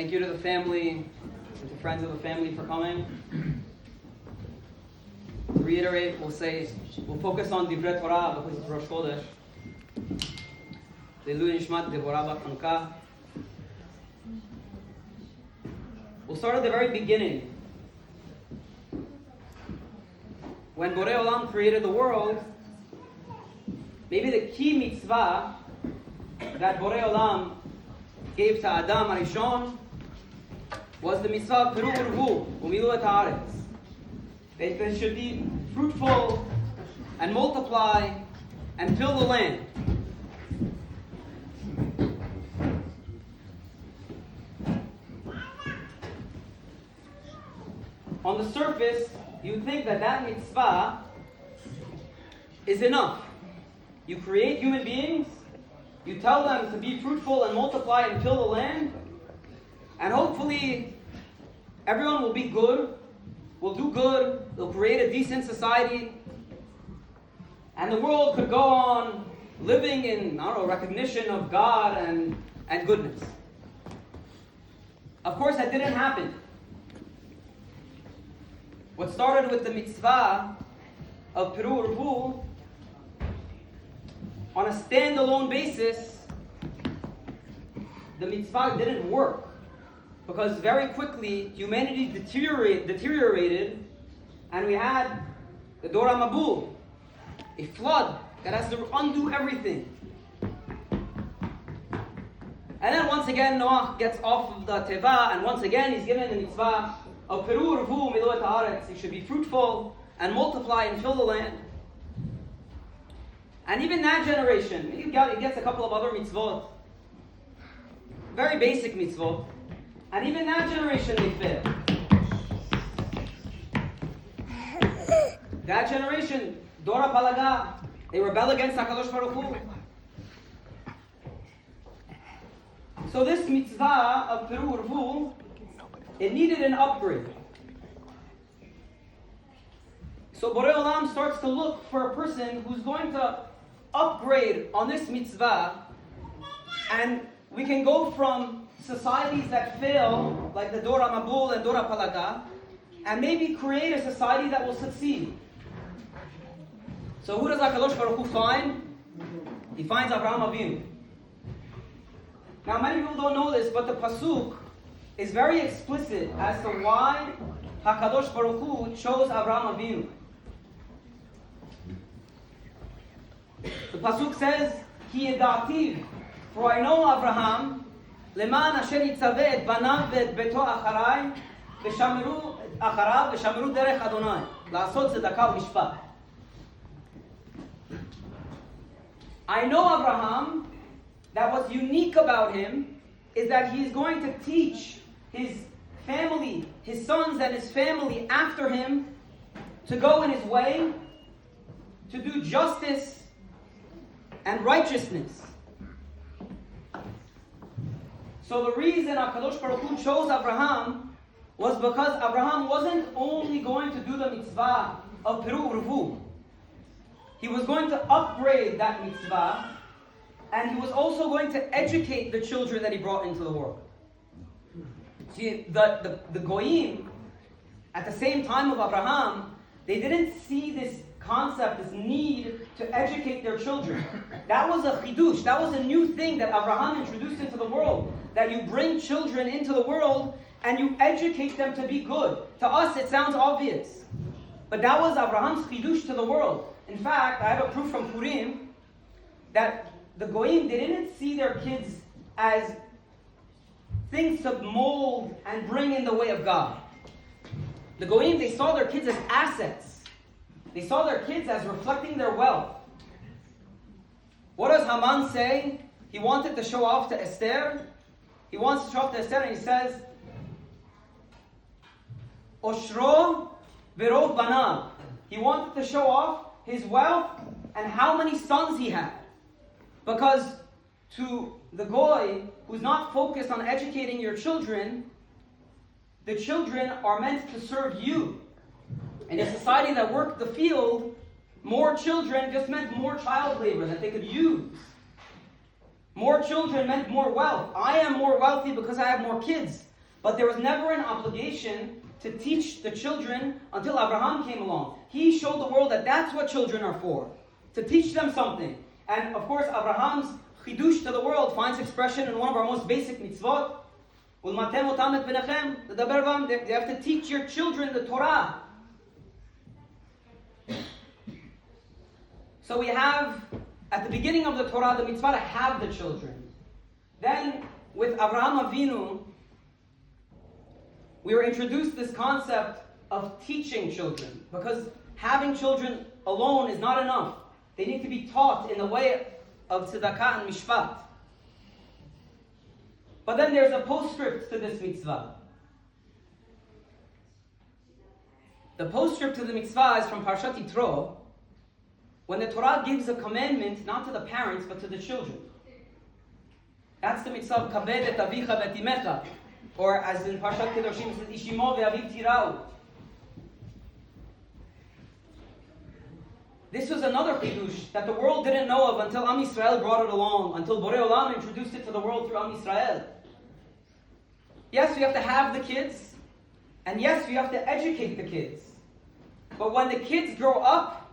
Thank you to the family and to friends of the family for coming. To reiterate, we'll focus on Divre Torah because it's Rosh Chodesh. Nishmat, Devorah, Chanukah. We'll start at the very beginning. When Borei Olam created the world, maybe the key mitzvah that Borei Olam gave to Adam Arishon was the mitzvah of Peru Urvu, Umilu et Haaretz. They should be fruitful and multiply and fill the land. On the surface, you'd think that mitzvah is enough. You create human beings, you tell them to be fruitful and multiply and fill the land, and hopefully everyone will be good, will do good, they'll create a decent society, and the world could go on living in, recognition of God and goodness. Of course, that didn't happen. What started with the mitzvah of Peru Urvu, on a standalone basis, the mitzvah didn't work. Because very quickly, humanity deteriorated, and we had the Devorah Mabul, a flood that has to undo everything. And then once again, Noah gets off of the teva, and once again he's given the mitzvah of Peru Urvu Milu et Haaretz. He should be fruitful and multiply and fill the land. And even that generation, he gets a couple of other mitzvot, very basic mitzvot, and even that generation they failed. That generation, Dora Palaga, they rebel against HaKadosh Baruch Hu. So this mitzvah of Peru Urvu, it needed an upgrade. So Borei Olam starts to look for a person who's going to upgrade on this mitzvah, and we can go from societies that fail, like the Devorah Mabul and Devorah Palaga, and maybe create a society that will succeed. So who does HaKadosh Baruch Hu find? He finds Avraham Avinu. Now many people don't know this, but the pasuk is very explicit as to why HaKadosh Baruch Hu chose Avraham Avinu. The pasuk says, Ki yedativ, for I know Avraham, leman asher yitzaveh et banav ve'et beto acharai, v'shameru acharav v'shameru derech Adonai, la'asot tzedakah u'mishpat. I know Avraham, that what's unique about him is that he is going to teach his family, his sons and his family after him, to go in his way, to do justice and righteousness. So the reason HaKadosh Baruch Hu chose Abraham was because Abraham wasn't only going to do the mitzvah of Peru Urvu. He was going to upgrade that mitzvah, and he was also going to educate the children that he brought into the world. See, the Goyim, at the same time of Abraham, they didn't see this concept, this need to educate their children. That was a chidush, that was a new thing that Abraham introduced into the world, that you bring children into the world and you educate them to be good. To us it sounds obvious, but that was Abraham's chidush to the world. In fact, I have a proof from Purim that the Goyim, they didn't see their kids as things to mold and bring in the way of God. The Goyim, they saw their kids as assets. They saw their kids as reflecting their wealth. What does Haman say? He wanted to show off to Esther. He wants to show off to Esther, and he says, Oshro v'rov banav. He wanted to show off his wealth and how many sons he had. Because to the Goy, who's not focused on educating your children, the children are meant to serve you. In a society that worked the field, more children just meant more child labor that they could use. More children meant more wealth. I am more wealthy because I have more kids. But there was never an obligation to teach the children until Abraham came along. He showed the world that that's what children are for, to teach them something. And of course, Abraham's chidush to the world finds expression in one of our most basic mitzvot. They have to teach your children the Torah. So we have, at the beginning of the Torah, the mitzvah to have the children. Then, with Avraham Avinu, we were introduced this concept of teaching children. Because having children alone is not enough. They need to be taught in the way of tzedakah and mishpat. But then there's a postscript to this mitzvah. The postscript to the mitzvah is from Parshat Yitro, when the Torah gives a commandment not to the parents but to the children. That's the mitzvah of kabed et avicha v'et imecha, or as in Parshat Kedoshim it says, Ishimo ve'aviv tirau. This was another chidush that the world didn't know of until Am Yisrael brought it along, until Borei Olam introduced it to the world through Am Yisrael. Yes, we have to have the kids, and yes, we have to educate the kids. But when the kids grow up,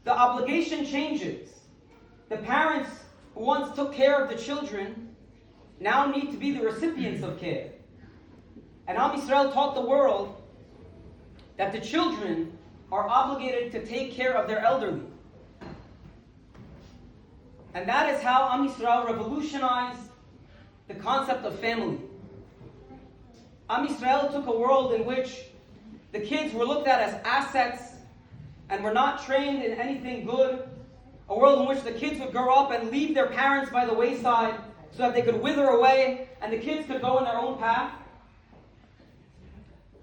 the obligation changes. The parents who once took care of the children now need to be the recipients of care. And Am Yisrael taught the world that the children are obligated to take care of their elderly. And that is how Am Yisrael revolutionized the concept of family. Am Yisrael took a world in which the kids were looked at as assets and were not trained in anything good. A world in which the kids would grow up and leave their parents by the wayside so that they could wither away and the kids could go in their own path.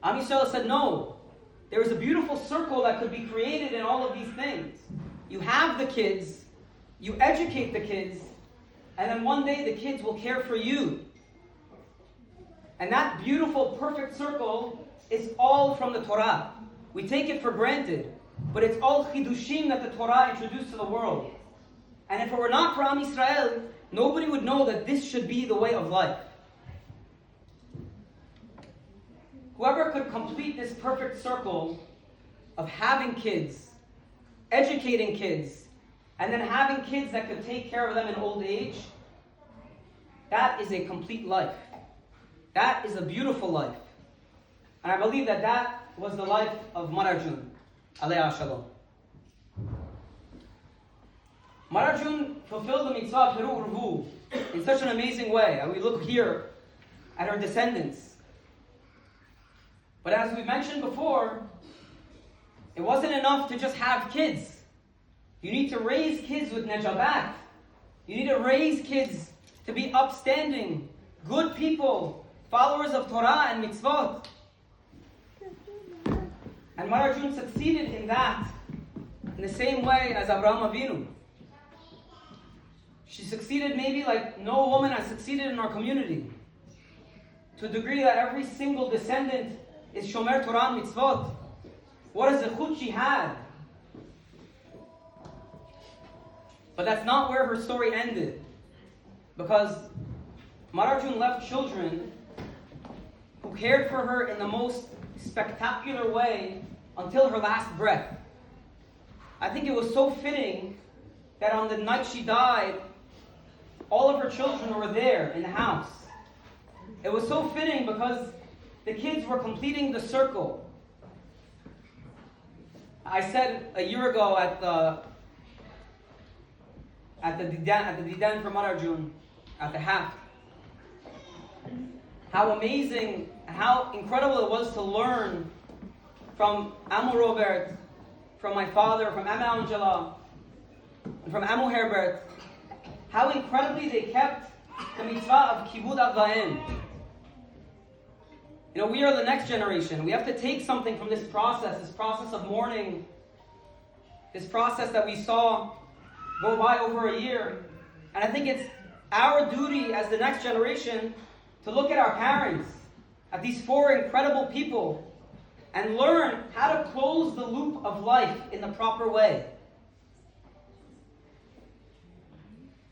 Am Yisrael said, no. There is a beautiful circle that could be created in all of these things. You have the kids, you educate the kids, and then one day the kids will care for you. And that beautiful, perfect circle is all from the Torah. We take it for granted, but it's all chidushim that the Torah introduced to the world. And if it were not for Am Yisrael, nobody would know that this should be the way of life. Whoever could complete this perfect circle of having kids, educating kids, and then having kids that could take care of them in old age, that is a complete life. That is a beautiful life. And I believe that that was the life of Madarjoon, alayha shalom. Madarjoon fulfilled the mitzvah of Peru Urvu in such an amazing way. And we look here at her descendants. But as we mentioned before, it wasn't enough to just have kids. You need to raise kids with nejabat. You need to raise kids to be upstanding, good people, followers of Torah and mitzvot. And Madarjoon succeeded in that in the same way as Avraham Avinu. She succeeded maybe like no woman has succeeded in our community. To a degree that every single descendant is Shomer Torah and Mitzvot. What a zechut she had. But that's not where her story ended. Because Madarjoon left children who cared for her in the most spectacular way until her last breath. I think it was so fitting that on the night she died, all of her children were there in the house. It was so fitting because the kids were completing the circle. I said a year ago at the Didan for Madarjoon, at the half, how amazing, how incredible it was to learn from Amu Robert, from my father, from Amma Angela, and from Amu Herbert, how incredibly they kept the mitzvah of kibud avayim. You know, we are the next generation. We have to take something from this process of mourning, this process that we saw go by over a year. And I think it's our duty as the next generation to look at our parents, at these four incredible people, and learn how to close the loop of life in the proper way.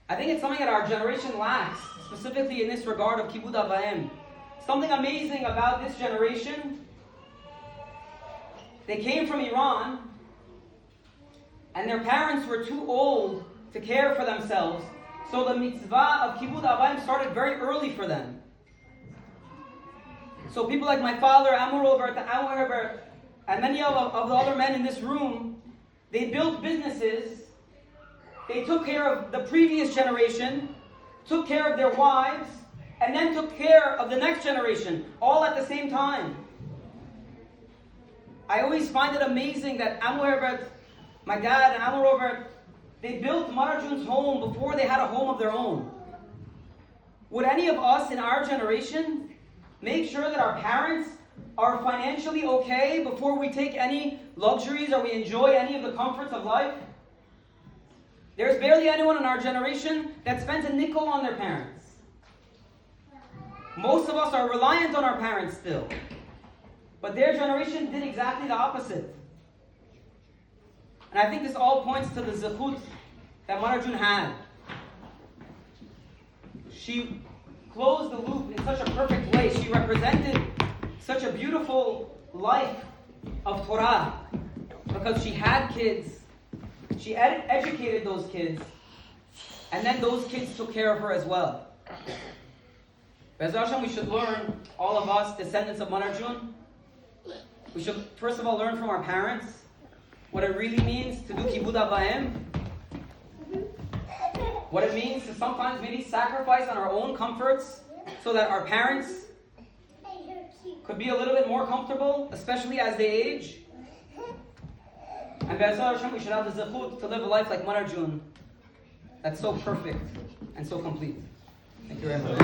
I think it's something that our generation lacks, specifically in this regard of kibud avayim. something amazing about this generation. They came from Iran, and their parents were too old to care for themselves. So the mitzvah of Kibud Avayim started very early for them. So people like my father, Amor Robert, and many of the other men in this room, they built businesses. They took care of the previous generation, took care of their wives, and then took care of the next generation, all at the same time. I always find it amazing that Amor Robert, my dad, and Amor Robert, they built Madarjoon's home before they had a home of their own. Would any of us in our generation make sure that our parents are financially okay before we take any luxuries or we enjoy any of the comforts of life? There's barely anyone in our generation that spends a nickel on their parents. Most of us are reliant on our parents still. But their generation did exactly the opposite. And I think this all points to the zechut that Madarjoon had. She closed the loop in such a perfect way. She represented such a beautiful life of Torah because she had kids. She educated those kids, and then those kids took care of her as well. Be'ezrat Hashem, we should learn, all of us, descendants of Madarjoon, we should first of all learn from our parents what it really means to do Kibud Avayim, what it means to sometimes maybe sacrifice on our own comforts so that our parents could be a little bit more comfortable, especially as they age. And Be'ezrat Hashem, we should have the zechut to live a life like Madarjoon that's so perfect and so complete. Thank you very much.